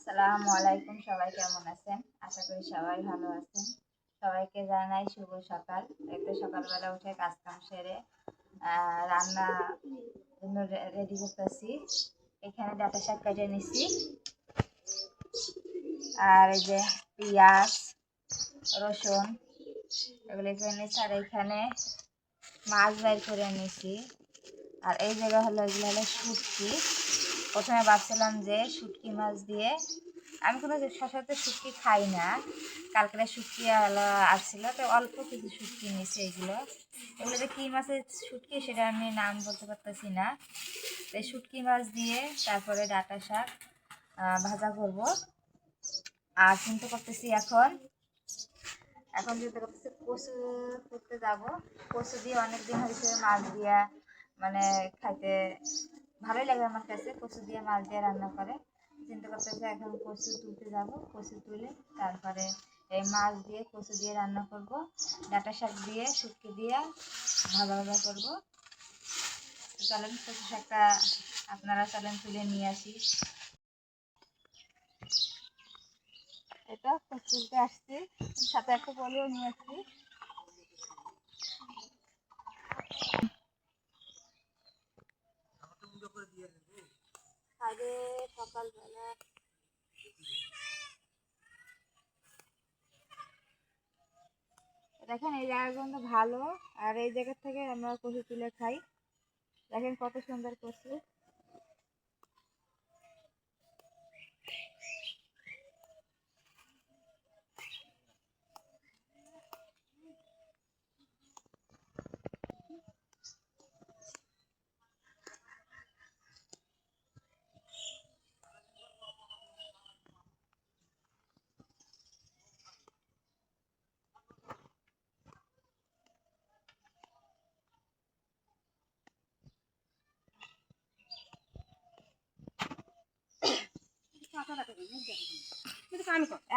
আসসালামু আলাইকুম। সবাই কেমন আছেন? আশা করি সবাই ভালো আছেন। সবাইকে জানাই শুভ সকাল। এই তো সকালবেলা উঠে কাজকাম সেরে রান্না জন্য রেডি করতেছি। এখানে ডাঁটা শাক কেটে নিছি, আর এই যে পেঁয়াজ, রসুন এগুলো করে নিচ্ছি, আর এইখানে মাছ বের করে নিছি। আর এই জায়গা হলো এগুলো হলো শুটকি। প্রথমে ভাবছিলাম যে শুটকি মাছ দিয়ে, আমি কোনো সচরাচর শুটকি খাই না। কালকে শুটকি আসছিল, তো অল্প কিছু শুটকি নিয়েছি। এগুলো যে কী মাছের শুটকি সেটা আমি নাম বলতে পারতেছি না। তো শুটকি মাছ দিয়ে তারপরে ডাঁটা শাক ভাজা করব। আর চিন্তা করতেছি এখন চিন্তা করতেছি কচু করতে যাব। কচু দিয়ে অনেকদিন হয়েছে মাছ দিয়া মানে খাইতে ভালোই লাগে আমার কাছে। কচু দিয়ে মাছ দিয়ে রান্না করে চিন্তা করতেছি এখন কচু তুলতে যাব। কচু তুলে তারপরে এই মাছ দিয়ে কচু দিয়ে রান্না করব, ডাঁটা শাক দিয়ে শুটকি দিয়ে ভাজা ভাজা করবো। চলেন কচু শাকটা আপনারা চলেন তুলে নিয়ে আসি। এটা তুলতে আসছি, সাথে একটা বলেও নিয়ে আসছি। আগে সকালবেলা দেখেন এই জায়গাটা কিন্তু ভালো, আর এই জায়গা থেকে আমরা কচু তুলে খাই। দেখেন কত সুন্দর কচু।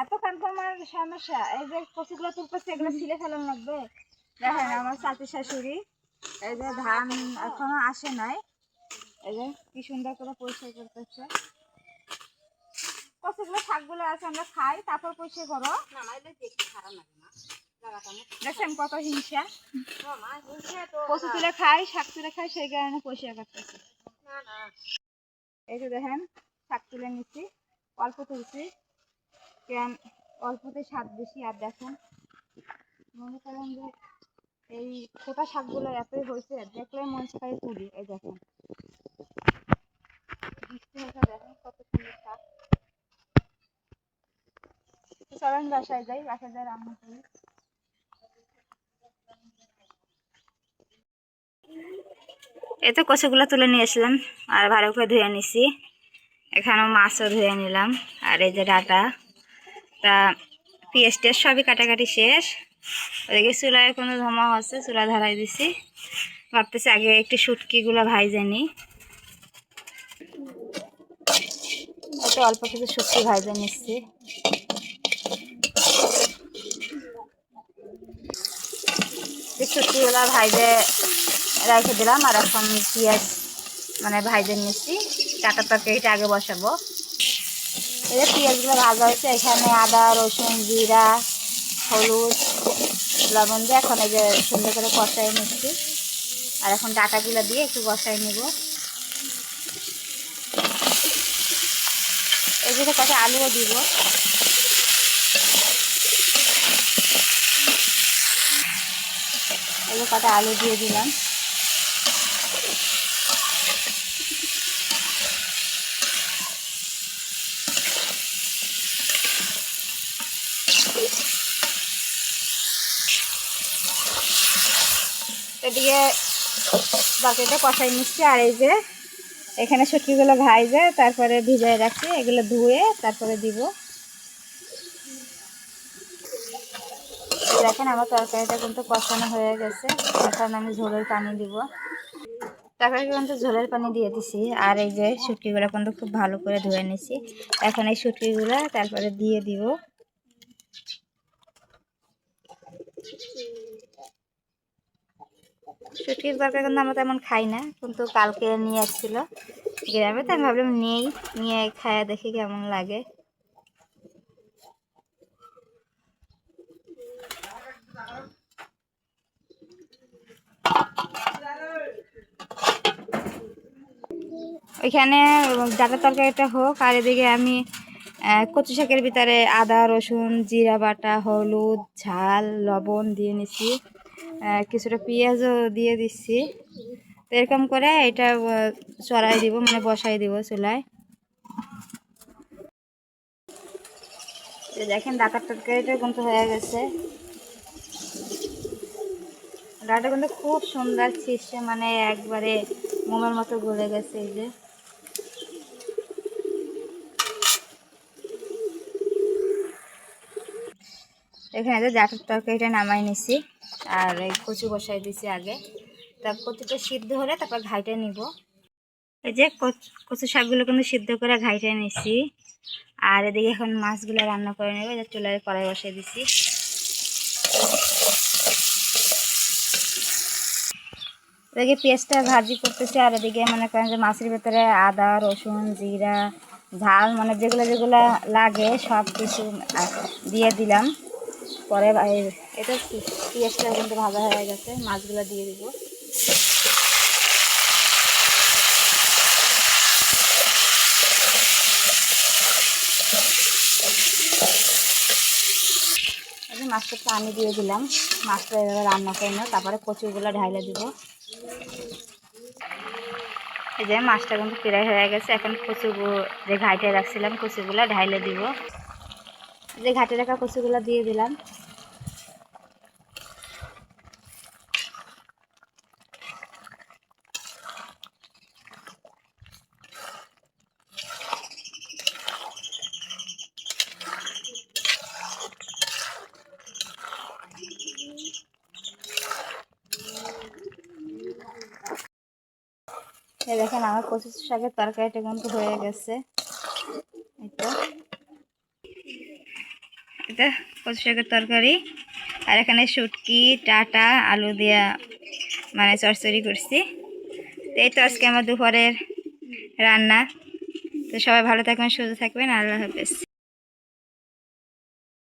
এত কান আমার সমস্যা, এই যে কচুগুলো তুলতেছে এগুলো ছিলে ফেলানো লাগবে। দেখেন আমার চাচি শাশুড়ি এই যে ধান এখনো আসে নাই, এই যে কি সুন্দর করে পরিষ্কার করতেছে। কচুগুলো শাকগুলো আছে আমরা খাই, তারপর পরিষ্কার করো। দেখছেন কত হিংসা, কচু তুলে খাই, শাক তুলে খাই, সেই কারণে পরিষ্কার করতেছে। এই যে দেখেন শাক তুলে নিচ্ছি, অল্প তুলছি, কেন অল্পতে স্বাদ বেশি। আর দেখেন মনে করেন যে এই ছোটা শাকগুলো এতই হয়েছে, দেখলে মনে চাই তুলি। এই দেখেন দেখেন কত সুন্দর শাক। চলেন বাসায় যাই, বাসায় যাই রান্না করি। এই তো কচুগুলো তুলে নিয়ে আসলাম আর ভালো করে ধুয়ে নিছি। এখানেও মাছও ধুয়ে নিলাম। আর এই যে ডাঁটা, তা পেঁয়াজ টেস্ট সবই কাটাকাটি শেষ। ওদিকে চুলায় কোনো ধোঁয়া হচ্ছে, চুলা ধরাই দিছি। ভাবতেছি আগে একটু শুটকিগুলো ভাইজে নিই। একটু অল্প কিছু শুটকি ভাইজে নিচ্ছি। শুটকিগুলো ভাইজে রেখে দিলাম, আর এখন পেঁয়াজ ভাইজে নিচ্ছি। ডাঁটার তরকারিটা আগে বসাবো। এই যে পেঁয়াজগুলো ভাজা হয়েছে, এখানে আদা, রসুন, জিরা, হলুদ, লবণ দিয়ে এখন এই যে সুন্দর করে কষাই নিচ্ছি। আর এখন ডাঁটাগুলো দিয়ে একটু কষাই নিব। এই যে কটা আলুও দিব। এই যে কটা আলু দিয়ে দিলাম। এদিকে বাকিটা কষাই নিচ্ছি। আর এই যে এখানে শুটকিগুলো ভাইজে তারপরে ভিজাই রাখছি, এগুলো ধুয়ে তারপরে দিব। দেখেন আমার তরকারিটা কিন্তু কষানো হয়ে গেছে, এখন আমি ঝোলের পানি দিব। তরকারি কিন্তু ঝোলের পানি দিয়ে দিছি। আর এই যে শুটকিগুলো কিন্তু খুব ভালো করে ধুয়ে নিছি। এখন এই শুটকিগুলো তারপরে দিয়ে দিব। শুটকির তরকারি কিন্তু আমরা তেমন খাই না, কিন্তু কালকে নিয়ে আসছিল গ্রামে, তাই আমি ভাবলাম নিয়ে খায়া দেখি কেমন লাগে। ওইখানে ডাটা তরকারিটা হোক, আর এদিকে আমি কচু শাকের ভিতরে আদা রসুন জিরা বাটা হলুদ ঝাল লবণ দিয়ে নিছি, কিছুটা পেঁয়াজও দিয়ে দিচ্ছি। তো এরকম করে এটা চড়াই দিব, মানে বসাই দিব চুলায়। দেখেন ডাটার তরকারিটা কিন্তু হয়ে গেছে। ডাটা কিন্তু খুব সুন্দর ছিটছে, মানে একবারে মোমের মতো গলে গেছে। এই যে এখানে যে ডাটার তরকারিটা নামাই নিছি, আর এই কচু বসাই দিছি আগে। তা কচুটা সিদ্ধ হলে তারপর ঘাইটা নিব। এই যে কচু শাকগুলো কিন্তু সিদ্ধ করে ঘাইটা নিছি, আর এদিকে এখন মাছগুলো রান্না করে নেব। এই যে চুলায় কড়াই বসাই দিছি। এদিকে পেঁয়াজটা ভাজি করতেছি, আর এদিকে মনে করেন যে মাছের ভেতরে আদা রসুন জিরা ঝাল মানে যেগুলো যেগুলো লাগে সব কিছু দিয়ে দিলাম। পরে এটা পেঁয়াজটা কিন্তু ভাজা হয়ে গেছে, মাছগুলো দিয়ে দিব। মাছটা পানি দিয়ে দিলাম, মাছটা এভাবে রান্না করে নেব। তারপরে কচুগুলো ঢাইলে দিব। এই যে মাছটা কিন্তু প্রায় হয়ে গেছে। এখন যে ঘাইটে রাখছিলাম কচুগুলো ঢাইলে দিব। যে ঘাটে রাখা কচুগুলো দিয়ে দিলাম। দেখেন আমার কচু শাকের তরকারিটা কিন্তু হয়ে গেছে। এটা কচু শাকের তরকারি, আর এখানে শুটকি ডাটা আলু দিয়া মানে চচ্চড়ি করছি। তো এই তো আজকে আমার দুপুরের রান্না। তো সবাই ভালো থাকবেন সুস্থ থাকবেন, আল্লাহ হাফেজ।